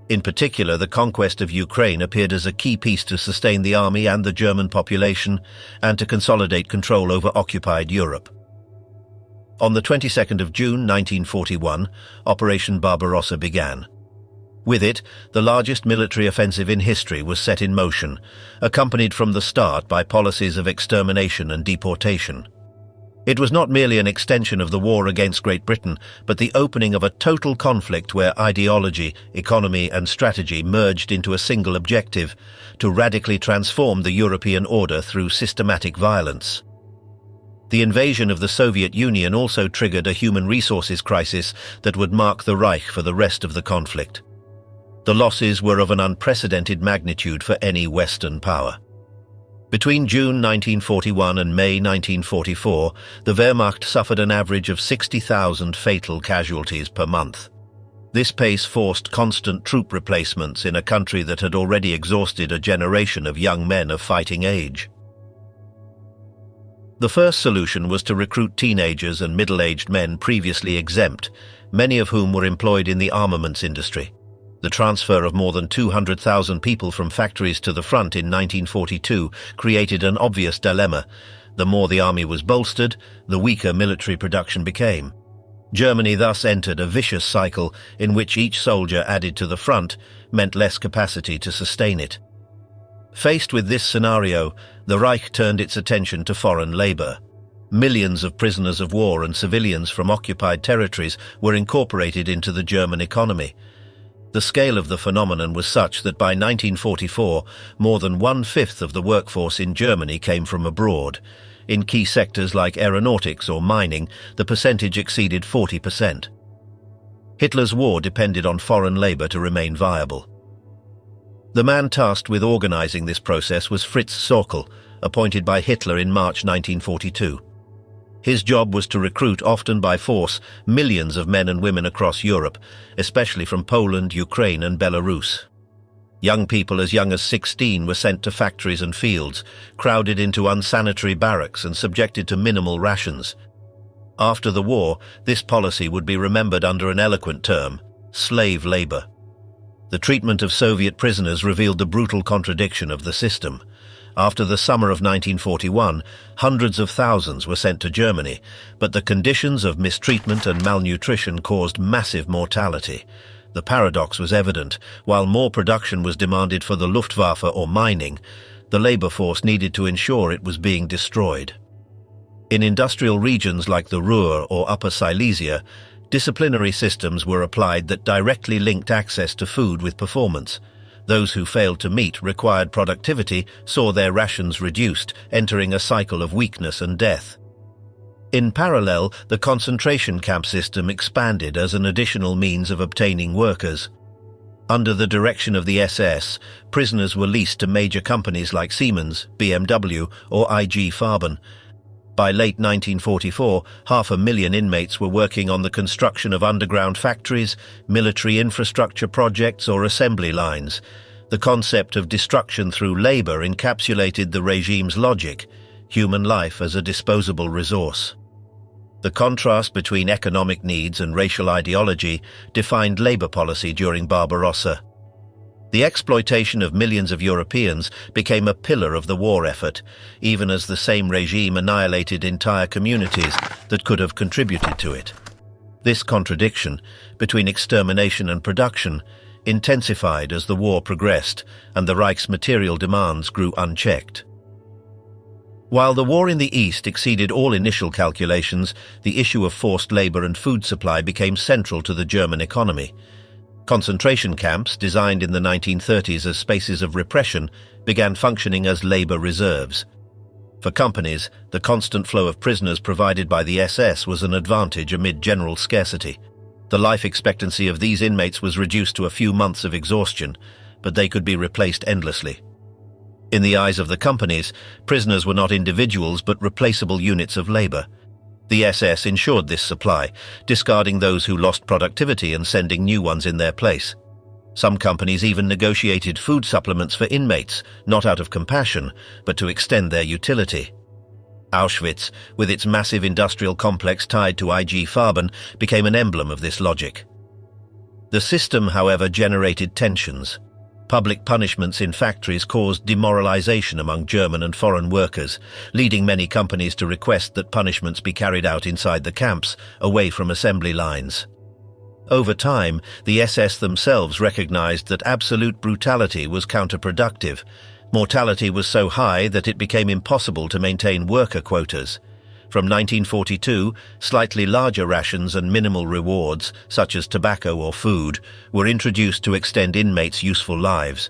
In particular, the conquest of Ukraine appeared as a key piece to sustain the army and the German population, and to consolidate control over occupied Europe. On the 22nd of June 1941, Operation Barbarossa began. With it, the largest military offensive in history was set in motion, accompanied from the start by policies of extermination and deportation. It was not merely an extension of the war against Great Britain, but the opening of a total conflict where ideology, economy, and strategy merged into a single objective: to radically transform the European order through systematic violence. The invasion of the Soviet Union also triggered a human resources crisis that would mark the Reich for the rest of the conflict. The losses were of an unprecedented magnitude for any Western power. Between June 1941 and May 1944, the Wehrmacht suffered an average of 60,000 fatal casualties per month. This pace forced constant troop replacements in a country that had already exhausted a generation of young men of fighting age. The first solution was to recruit teenagers and middle-aged men previously exempt, many of whom were employed in the armaments industry. The transfer of more than 200,000 people from factories to the front in 1942 created an obvious dilemma. The more the army was bolstered, the weaker military production became. Germany thus entered a vicious cycle in which each soldier added to the front meant less capacity to sustain it. Faced with this scenario, the Reich turned its attention to foreign labor. Millions of prisoners of war and civilians from occupied territories were incorporated into the German economy. The scale of the phenomenon was such that by 1944, more than one-fifth of the workforce in Germany came from abroad. In key sectors like aeronautics or mining, the percentage exceeded 40%. Hitler's war depended on foreign labor to remain viable. The man tasked with organizing this process was Fritz Sauckel, appointed by Hitler in March 1942. His job was to recruit, often by force, millions of men and women across Europe, especially from Poland, Ukraine, and Belarus. Young people as young as 16 were sent to factories and fields, crowded into unsanitary barracks and subjected to minimal rations. After the war, this policy would be remembered under an eloquent term: slave labor. The treatment of Soviet prisoners revealed the brutal contradiction of the system. After the summer of 1941, hundreds of thousands were sent to Germany, but the conditions of mistreatment and malnutrition caused massive mortality. The paradox was evident. While more production was demanded for the Luftwaffe or mining, the labor force needed to ensure it was being destroyed. In industrial regions like the Ruhr or Upper Silesia, disciplinary systems were applied that directly linked access to food with performance. Those who failed to meet required productivity saw their rations reduced, entering a cycle of weakness and death. In parallel, the concentration camp system expanded as an additional means of obtaining workers. Under the direction of the SS, prisoners were leased to major companies like Siemens, BMW, or IG Farben. By late 1944, 500,000 inmates were working on the construction of underground factories, military infrastructure projects, or assembly lines. The concept of destruction through labor encapsulated the regime's logic: human life as a disposable resource. The contrast between economic needs and racial ideology defined labor policy during Barbarossa. The exploitation of millions of Europeans became a pillar of the war effort, even as the same regime annihilated entire communities that could have contributed to it. This contradiction between extermination and production intensified as the war progressed and the Reich's material demands grew unchecked. While the war in the East exceeded all initial calculations, the issue of forced labor and food supply became central to the German economy. Concentration camps, designed in the 1930s as spaces of repression, began functioning as labor reserves. For companies, the constant flow of prisoners provided by the SS was an advantage amid general scarcity. The life expectancy of these inmates was reduced to a few months of exhaustion, but they could be replaced endlessly. In the eyes of the companies, prisoners were not individuals but replaceable units of labor. The SS ensured this supply, discarding those who lost productivity and sending new ones in their place. Some companies even negotiated food supplements for inmates, not out of compassion, but to extend their utility. Auschwitz, with its massive industrial complex tied to IG Farben, became an emblem of this logic. The system, however, generated tensions. Public punishments in factories caused demoralization among German and foreign workers, leading many companies to request that punishments be carried out inside the camps, away from assembly lines. Over time, the SS themselves recognized that absolute brutality was counterproductive. Mortality was so high that it became impossible to maintain worker quotas. From 1942, slightly larger rations and minimal rewards, such as tobacco or food, were introduced to extend inmates' useful lives.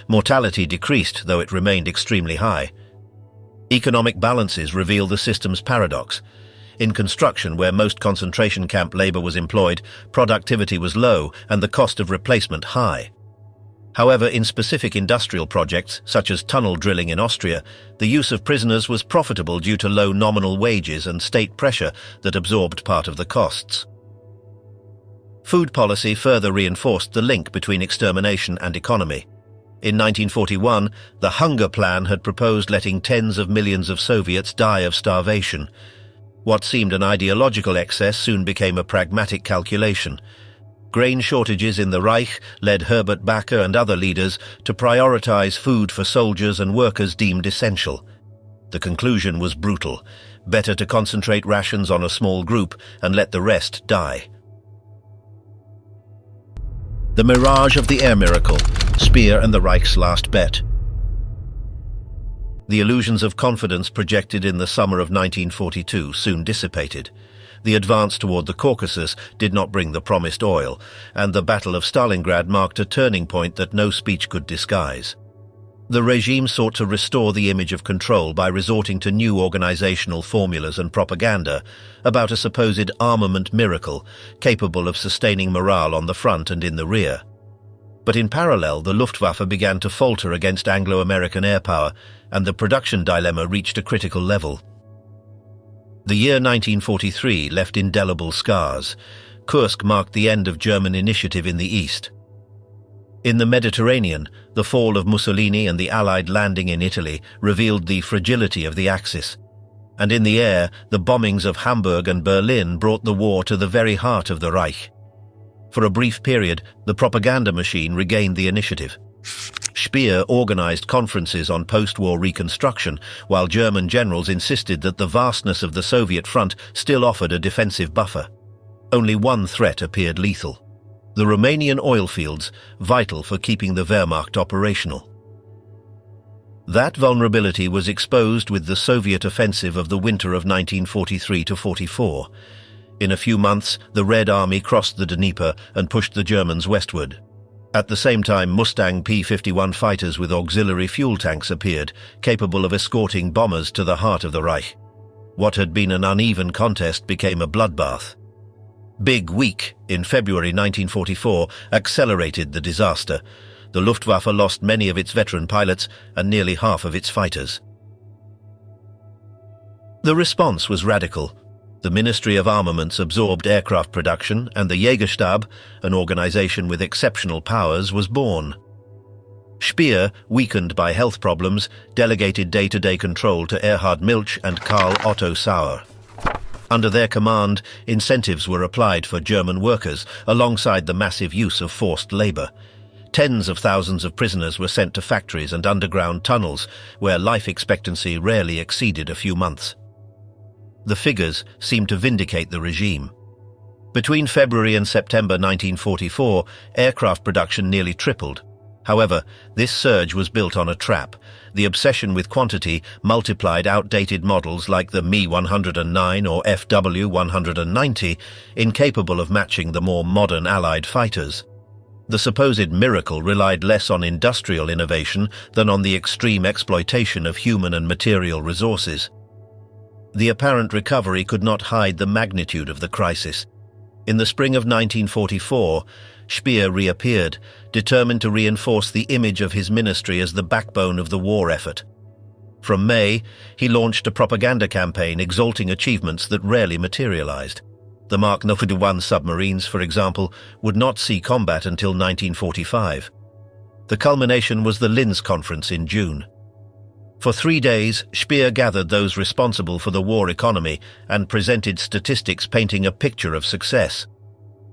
Mortality decreased, though it remained extremely high. Economic balances reveal the system's paradox. In construction, where most concentration camp labor was employed, productivity was low and the cost of replacement high. However, in specific industrial projects, such as tunnel drilling in Austria, the use of prisoners was profitable due to low nominal wages and state pressure that absorbed part of the costs. Food policy further reinforced the link between extermination and economy. In 1941, the Hunger Plan had proposed letting tens of millions of Soviets die of starvation. What seemed an ideological excess soon became a pragmatic calculation. Grain shortages in the Reich led Herbert Bacher and other leaders to prioritize food for soldiers and workers deemed essential. The conclusion was brutal: better to concentrate rations on a small group and let the rest die. The mirage of the air miracle, Speer and the Reich's last bet. The illusions of confidence projected in the summer of 1942 soon dissipated. The advance toward the Caucasus did not bring the promised oil, and the Battle of Stalingrad marked a turning point that no speech could disguise. The regime sought to restore the image of control by resorting to new organizational formulas and propaganda about a supposed armament miracle capable of sustaining morale on the front and in the rear. But in parallel, the Luftwaffe began to falter against Anglo-American air power, and the production dilemma reached a critical level. The year 1943 left indelible scars. Kursk marked the end of German initiative in the east. In the Mediterranean, the fall of Mussolini and the Allied landing in Italy revealed the fragility of the Axis. And in the air, the bombings of Hamburg and Berlin brought the war to the very heart of the Reich. For a brief period, the propaganda machine regained the initiative. Speer organized conferences on post-war reconstruction, while German generals insisted that the vastness of the Soviet front still offered a defensive buffer. Only one threat appeared lethal: the Romanian oil fields, vital for keeping the Wehrmacht operational. That vulnerability was exposed with the Soviet offensive of the winter of 1943–44. In a few months, the Red Army crossed the Dnieper and pushed the Germans westward. At the same time, Mustang P-51 fighters with auxiliary fuel tanks appeared, capable of escorting bombers to the heart of the Reich. What had been an uneven contest became a bloodbath. Big Week, in February 1944, accelerated the disaster. The Luftwaffe lost many of its veteran pilots and nearly half of its fighters. The response was radical. The Ministry of Armaments absorbed aircraft production, and the Jägerstab, an organization with exceptional powers, was born. Speer, weakened by health problems, delegated day-to-day control to Erhard Milch and Karl Otto Sauer. Under their command, incentives were applied for German workers, alongside the massive use of forced labor. Tens of thousands of prisoners were sent to factories and underground tunnels, where life expectancy rarely exceeded a few months. The figures seemed to vindicate the regime. Between February and September 1944, aircraft production nearly tripled. However, this surge was built on a trap. The obsession with quantity multiplied outdated models like the Me-109 or FW-190, incapable of matching the more modern Allied fighters. The supposed miracle relied less on industrial innovation than on the extreme exploitation of human and material resources. The apparent recovery could not hide the magnitude of the crisis. In the spring of 1944, Speer reappeared, determined to reinforce the image of his ministry as the backbone of the war effort. From May, he launched a propaganda campaign exalting achievements that rarely materialized. The Mark 91 submarines, for example, would not see combat until 1945. The culmination was the Linz Conference in June. For 3 days, Speer gathered those responsible for the war economy and presented statistics painting a picture of success.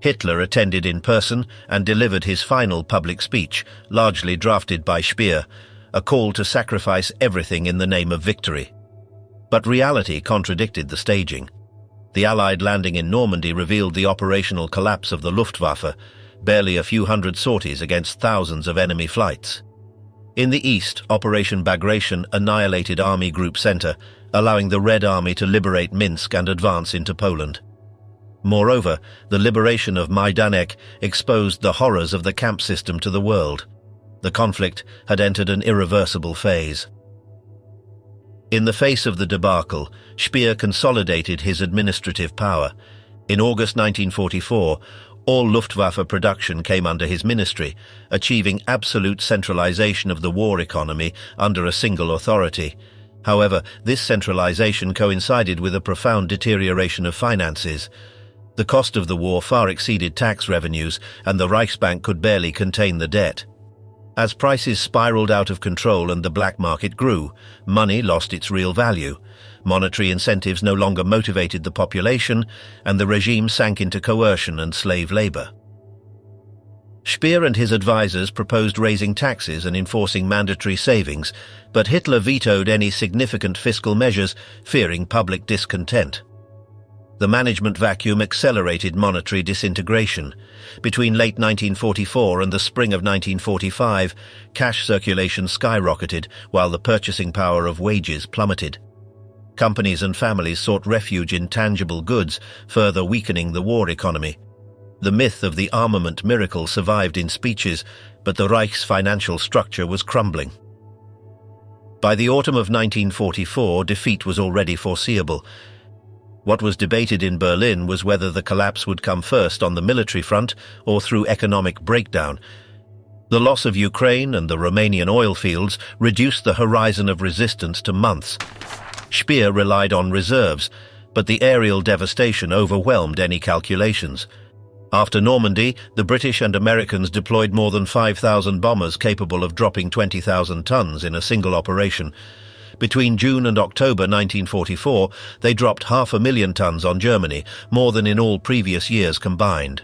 Hitler attended in person and delivered his final public speech, largely drafted by Speer, a call to sacrifice everything in the name of victory. But reality contradicted the staging. The Allied landing in Normandy revealed the operational collapse of the Luftwaffe, barely a few hundred sorties against thousands of enemy flights. In the east, Operation Bagration annihilated Army Group Center, allowing the Red Army to liberate Minsk and advance into Poland. Moreover, the liberation of Majdanek exposed the horrors of the camp system to the world. The conflict had entered an irreversible phase. In the face of the debacle, Speer consolidated his administrative power. In August 1944, all Luftwaffe production came under his ministry, achieving absolute centralization of the war economy under a single authority. However, this centralization coincided with a profound deterioration of finances. The cost of the war far exceeded tax revenues, and the Reichsbank could barely contain the debt. As prices spiraled out of control and the black market grew, money lost its real value. Monetary incentives no longer motivated the population, and the regime sank into coercion and slave labor. Speer and his advisors proposed raising taxes and enforcing mandatory savings, but Hitler vetoed any significant fiscal measures, fearing public discontent. The management vacuum accelerated monetary disintegration. Between late 1944 and the spring of 1945, cash circulation skyrocketed while the purchasing power of wages plummeted. Companies and families sought refuge in tangible goods, further weakening the war economy. The myth of the armament miracle survived in speeches, but the Reich's financial structure was crumbling. By the autumn of 1944, defeat was already foreseeable. What was debated in Berlin was whether the collapse would come first on the military front or through economic breakdown. The loss of Ukraine and the Romanian oil fields reduced the horizon of resistance to months. Speer relied on reserves, but the aerial devastation overwhelmed any calculations. After Normandy, the British and Americans deployed more than 5,000 bombers capable of dropping 20,000 tons in a single operation. Between June and October 1944, they dropped 500,000 tons on Germany, more than in all previous years combined.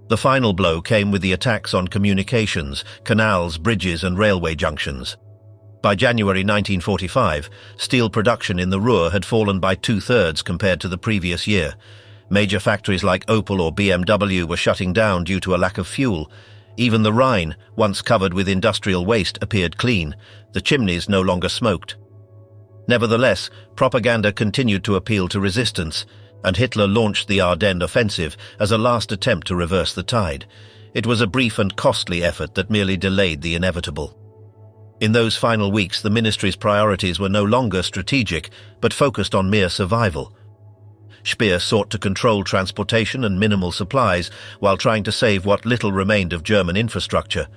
The final blow came with the attacks on communications, canals, bridges and railway junctions. By January 1945, steel production in the Ruhr had fallen by 2/3 compared to the previous year. Major factories like Opel or BMW were shutting down due to a lack of fuel. Even the Rhine, once covered with industrial waste, appeared clean. The chimneys no longer smoked. Nevertheless, propaganda continued to appeal to resistance, and Hitler launched the Ardennes offensive as a last attempt to reverse the tide. It was a brief and costly effort that merely delayed the inevitable. In those final weeks, the ministry's priorities were no longer strategic, but focused on mere survival. Speer sought to control transportation and minimal supplies while trying to save what little remained of German infrastructure.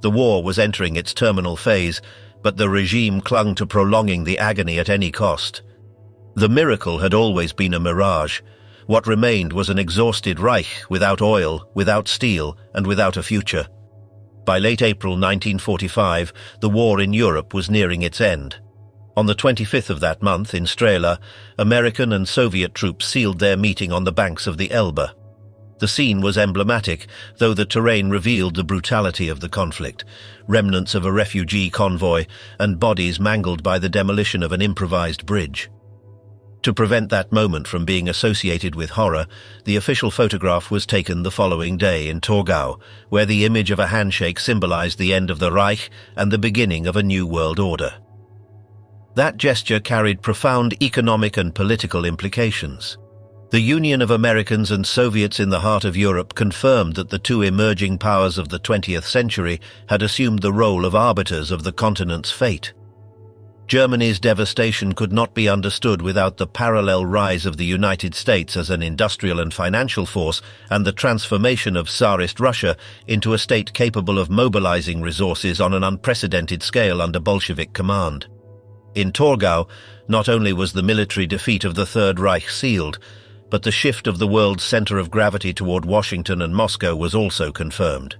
The war was entering its terminal phase, but the regime clung to prolonging the agony at any cost. The miracle had always been a mirage. What remained was an exhausted Reich without oil, without steel, and without a future. By late April 1945, the war in Europe was nearing its end. On the 25th of that month, in Strela, American and Soviet troops sealed their meeting on the banks of the Elbe. The scene was emblematic, though the terrain revealed the brutality of the conflict: remnants of a refugee convoy and bodies mangled by the demolition of an improvised bridge. To prevent that moment from being associated with horror, the official photograph was taken the following day in Torgau, where the image of a handshake symbolized the end of the Reich and the beginning of a new world order. That gesture carried profound economic and political implications. The union of Americans and Soviets in the heart of Europe confirmed that the two emerging powers of the 20th century had assumed the role of arbiters of the continent's fate. Germany's devastation could not be understood without the parallel rise of the United States as an industrial and financial force and the transformation of Tsarist Russia into a state capable of mobilizing resources on an unprecedented scale under Bolshevik command. In Torgau, not only was the military defeat of the Third Reich sealed, but the shift of the world's center of gravity toward Washington and Moscow was also confirmed.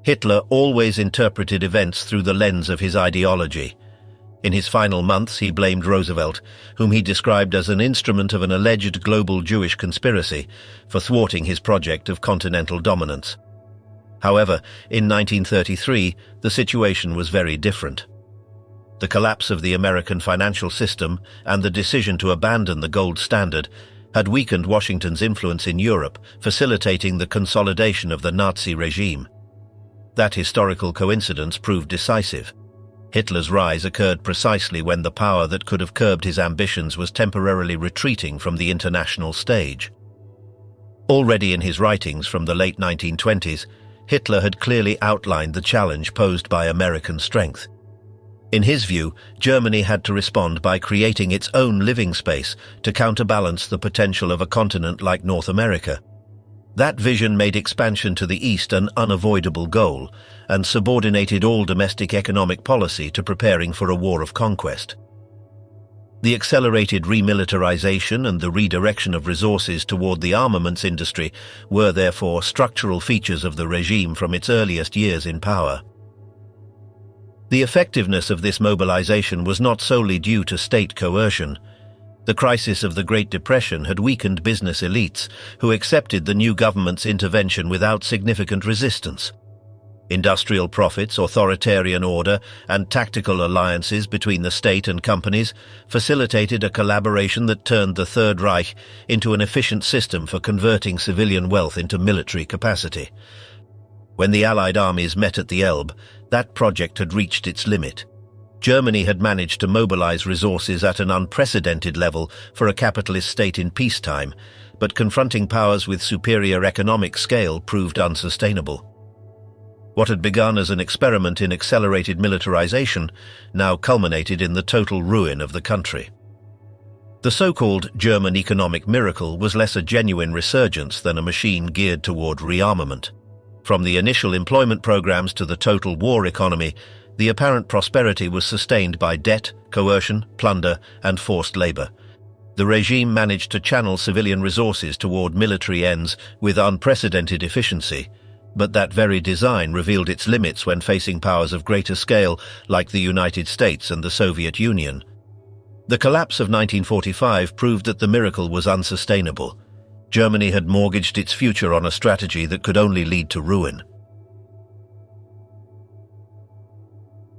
Hitler always interpreted events through the lens of his ideology. In his final months, he blamed Roosevelt, whom he described as an instrument of an alleged global Jewish conspiracy, for thwarting his project of continental dominance. However, in 1933, the situation was very different. The collapse of the American financial system and the decision to abandon the gold standard had weakened Washington's influence in Europe, facilitating the consolidation of the Nazi regime. That historical coincidence proved decisive. Hitler's rise occurred precisely when the power that could have curbed his ambitions was temporarily retreating from the international stage. Already in his writings from the late 1920s, Hitler had clearly outlined the challenge posed by American strength. In his view, Germany had to respond by creating its own living space to counterbalance the potential of a continent like North America. That vision made expansion to the east an unavoidable goal and subordinated all domestic economic policy to preparing for a war of conquest. The accelerated remilitarization and the redirection of resources toward the armaments industry were therefore structural features of the regime from its earliest years in power. The effectiveness of this mobilization was not solely due to state coercion. The crisis of the Great Depression had weakened business elites who accepted the new government's intervention without significant resistance. Industrial profits, authoritarian order, and tactical alliances between the state and companies facilitated a collaboration that turned the Third Reich into an efficient system for converting civilian wealth into military capacity. When the Allied armies met at the Elbe, that project had reached its limit. Germany had managed to mobilize resources at an unprecedented level for a capitalist state in peacetime, but confronting powers with superior economic scale proved unsustainable. What had begun as an experiment in accelerated militarization now culminated in the total ruin of the country. The so-called German economic miracle was less a genuine resurgence than a machine geared toward rearmament. From the initial employment programs to the total war economy, the apparent prosperity was sustained by debt, coercion, plunder, and forced labor. The regime managed to channel civilian resources toward military ends with unprecedented efficiency, but that very design revealed its limits when facing powers of greater scale like the United States and the Soviet Union. The collapse of 1945 proved that the miracle was unsustainable. Germany had mortgaged its future on a strategy that could only lead to ruin.